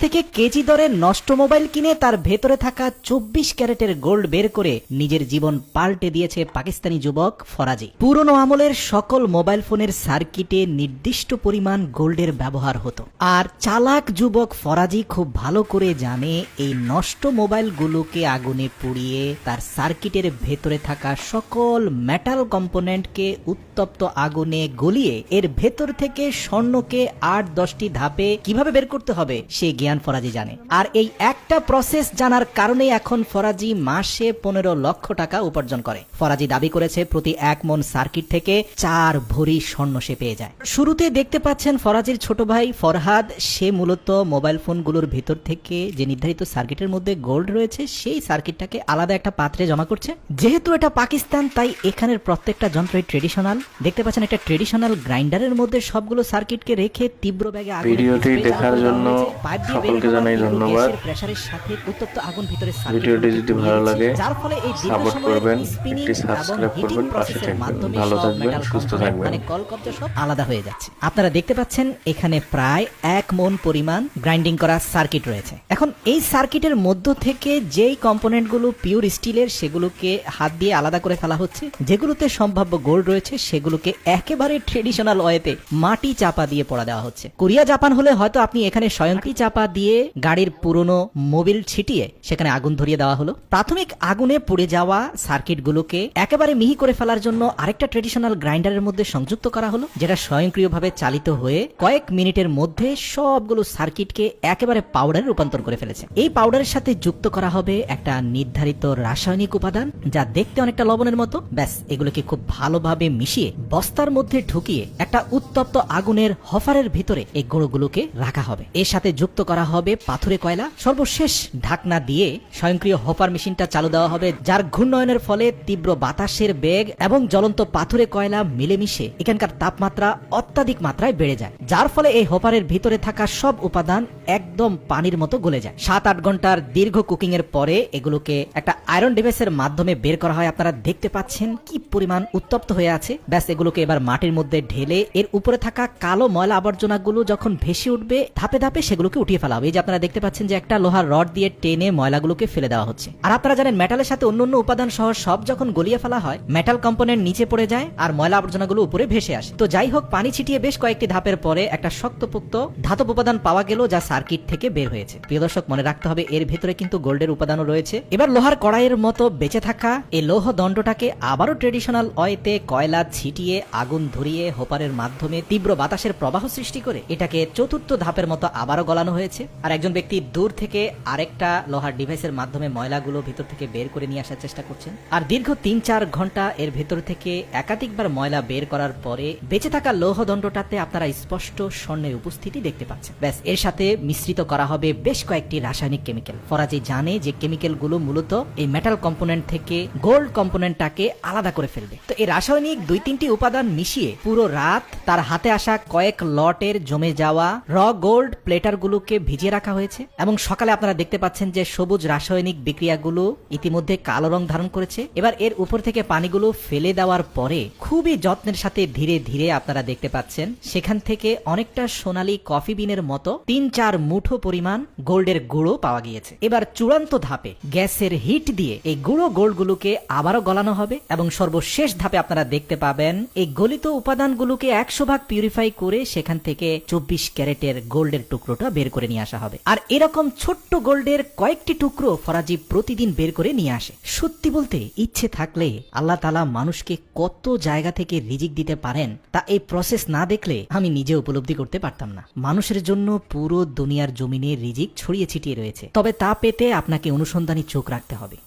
থেকে কেজি দরে নষ্ট মোবাইল কিনে তার ভেতরে থাকা 24 ক্যারেটের গোল্ড বের করে নিজের জীবন পাল্টে দিয়েছে পাকিস্তানি যুবক ফরাজি। পুরনো আমলের সকল মোবাইল ফোনের সার্কিটে নির্দিষ্ট পরিমাণ গোল্ডের ব্যবহার হতো, আর চালাক যুবক ফরাজি খুব ভালো করে জানে এই নষ্ট মোবাইলগুলোকে আগুনে পুড়িয়ে তার সার্কিটের ভেতরে থাকা সকল মেটাল কম্পোনেন্টকে উত্তপ্ত আগুনে গলিয়ে এর ভেতর থেকে স্বর্ণকে 8-10টি ধাপে কিভাবে বের করতে হবে সে জ্ঞান ফরাজি জানে। আর এই একটা প্রসেস জানার কারণে এখন ফরাজি মাসে 15 লক্ষ টাকা উপার্জন করে। ফরাজি দাবি করেছে প্রতি 1 মণ সার্কিট থেকে 4 ভরি স্বর্ণ সে পেয়ে যায়। শুরুতে দেখতে পাচ্ছেন ফরাজির ছোট ভাই ফরহাদ, সে মূলত মোবাইল ফোনগুলোর ভেতর থেকে যে নির্ধারিত সার্কিটের মধ্যে গোল্ড রয়েছে সেই সার্কিটটাকে আলাদা একটা পাত্রে জমা করছে। যেহেতু এটা পাকিস্তান তাই এখানের প্রত্যেকটা যন্ত্রই ট্রেডিশনাল। দেখতে পাচ্ছেন একটা ট্রেডিশনাল গ্রাইন্ডারের মধ্যে সবগুলো সার্কিটকে রেখে তীব্র বেগে ভিডিওটি দেখার জন্য সকলকে জানাই ধন্যবাদ। প্রেসারের সাথে উত্তপ্ত আগুন ভিতরে ভিডিওটি যদি ভালো লাগে যার ফলে এই সাপোর্ট করবেন, একটি সাবস্ক্রাইব করবেন, পাশে থাকবেন। ভালো থাকবেন, সুস্থ থাকবেন। মানে কলকব্জা সব আলাদা হয়ে যাচ্ছে। আপনারা দেখতে পাচ্ছেন এখানে প্রায় 1 মণ পরিমাণ গ্রাইন্ডিং করা সার্কিট রয়েছে। এখন এই সার্কিটের মধ্য থেকে যেই কম্পোনেন্টগুলো পিওর স্টিলের সেগুলোকে হাত দিয়ে আলাদা করে ফেলা হচ্ছে, যেগুলোতে সম্ভাব্য গোল্ড রয়েছে সেগুলোকে একেবারে ট্রেডিশনাল ওয়েতে মাটি চাপা দিয়ে পড়া দেওয়া হচ্ছে। কোরিয়া জাপান হলে হয়তো আপনি এখানে স্বয়ংক্রিয় চাপা দিয়ে গাড়ির পুরনো মোবিল ছিটিয়ে সেখানে আগুন ধরিয়ে দেওয়া হলো। প্রাথমিক আগুনে পুড়ে যাওয়া সার্কিটগুলোকে একেবারে মিহি করে ফেলার জন্য আরেকটা ট্রেডিশনাল গ্রাইন্ডারের মধ্যে সংযুক্ত করা হলো, যেটা স্বয়ংক্রিয়ভাবে চালিত হয়ে কয়েক মিনিটের মধ্যে সবগুলো সার্কিটকে একেবারে পাউডারে রূপান্তর করে ফেলেছে। এই পাউডারের সাথে যুক্ত করা হবে একটা নির্ধারিত রাসায়নিক উপাদান যা দেখতে অনেকটা লবণের মতো। ব্যাস এগুলোকে খুব ভালোভাবে মিশিয়ে বস্তার মধ্যে ঢুকিয়ে একটা উত্তপ্ত আগুনের হফারের ভিতরে এই গুঁড়োগুলোকে রাখা হবে। এর সাথে যুক্ত করা হবে পাথুরে কয়লা। সর্বশেষ ঢাকনা দিয়ে স্বয়ংক্রিয় হপার মেশিনটা চালু দেওয়া হবে, যার ঘূর্ণয়নের ফলে তীব্র বাতাসের বেগ এবং জ্বলন্ত পাথুরে কয়লা মিলেমিশে এখানকার তাপমাত্রা অত্যাধিক মাত্রায় বেড়ে যায়, যার ফলে এই হপারের ভিতরে থাকা সব উপাদান একদম পানির মতো গলে যায়। 7-8 ঘন্টার দীর্ঘ কুকিং এর পরে এগুলোকে একটা আয়রন ডিভাইসের মাধ্যমে বের করা হয়। আপনারা দেখতে পাচ্ছেন কি পরিমাণ উত্তপ্ত হয়ে আছে। ব্যাস এগুলোকে এবার মাটির মধ্যে ঢেলে এর উপরে থাকা কালো ময়লা আবর্জনাগুলো যখন ভেসে উঠবে ধাপে ধাপে সেগুলোকে উঠিয়ে ফেলা হবে। এই যে আপনারা দেখতে পাচ্ছেন যে একটা লোহার রড দিয়ে টেনে ময়লাগুলোকে ফেলে দেওয়া হচ্ছে। আর আপনারা জানেন মেটালের সাথে অন্যান্য উপাদান সহ সব যখন গলিয়ে ফেলা হয় মেটাল কম্পোনেন্ট নিচে পড়ে যায় আর ময়লা আবর্জনাগুলো উপরে ভেসে আসে। তো যাই হোক, পানি ছিটিয়ে বেশ কয়েকটি ধাপের পরে একটা শক্তপোক্ত ধাতব উপাদান পাওয়া গেল যা সার্কিট থেকে বের হয়েছে। প্রিয় দর্শক, মনে রাখতে হবে এর ভেতরে কিন্তু গোল্ডের উপাদানও রয়েছে। এবার লোহার কড়াইয়ের মতো বেঁচে থাকা এই লৌহ দণ্ডটাকে আবারও ট্রেডিশনাল ওয়েতে কয়লা ছিটিয়ে আগুন ধরিয়ে হোপারের মাধ্যমে তীব্র বাতাসের প্রবাহ সৃষ্টি করে এটাকে চতুর্থ ধাপের মতো আবারও গলানো হয়েছে। আর একজন ব্যক্তি দূর থেকে আরেকটা লোহার ডিভাইসের মাধ্যমে ময়লাগুলো ভিতর থেকে বের করে নিয়ে আসার চেষ্টা করছেন। আর দীর্ঘ 3-4 ঘন্টা এর ভেতর থেকে একাধিকবার ময়লা বের করার পরে বেঁচে থাকা লৌহ দণ্ডটাতে আপনারা স্পষ্ট স্বর্ণের উপস্থিতি দেখতে পাচ্ছেন। ব্যাস এর সাথে মিশ্রিত করা হবে বেশ কয়েকটি রাসায়নিক কেমিক্যাল। ফরাজি জানে যে কেমিক্যাল গুলো মূলত এই মেটাল কম্পোনেন্ট থেকে গোল্ড কম্পোনেন্টটাকে আলাদা করে ফেলবে। তো এই রাসায়নিক 2-3টি উপাদান মিশিয়ে পুরো রাত তার হাতে আসা কয়েক লটের জমে যাওয়া র গোল্ড প্লেটার গুলোকে ভিজিয়ে রাখা হয়েছে এবং সকালে আপনারা দেখতে পাচ্ছেন যে সবুজ রাসায়নিক বিক্রিয়াগুলো ইতিমধ্যে কালো রং ধারণ করেছে। এবার এর উপর থেকে পানিগুলো ফেলে দেওয়ার পরে খুবই যত্নের সাথে ধীরে ধীরে আপনারা দেখতে পাচ্ছেন সেখান থেকে অনেকটা সোনালী কফি বিনের মতো 3-4 মুঠো পরিমাণ গোল্ডের গুঁড়ো পাওয়া গিয়েছে। এবার চূড়ান্ত ধাপে গ্যাসের হিট দিয়ে এই গুঁড়ো গোল্ডগুলোকে আবারও গলানো হবে এবং সর্বশেষ ধাপে আপনারা দেখতে পাবেন এই গলিত উপাদানগুলোকে 100% পিউরিফাই করে সেখান থেকে 24 ক্যারেটের গোল্ডের টুকরোটা বের করে নিয়ে আসা হবে। আর এরকম ছোট্ট গোল্ডের কয়েকটি টুকরো ফরাজি প্রতিদিন বের করে নিয়ে আসে। সত্যি বলতে ইচ্ছে থাকলে আল্লাহ তাআলা মানুষকে কত জায়গা থেকে রিজিক দিতে পারেন তা এই প্রসেস না দেখলে আমি নিজে উপলব্ধি করতে পারতাম না। মানুষের জন্য পুরো দুনিয়ার জমিনে রিজিক ছড়িয়ে ছিটিয়ে রয়েছে, তবে তা পেতে আপনাকে অনুসন্ধানী চোখ রাখতে হবে।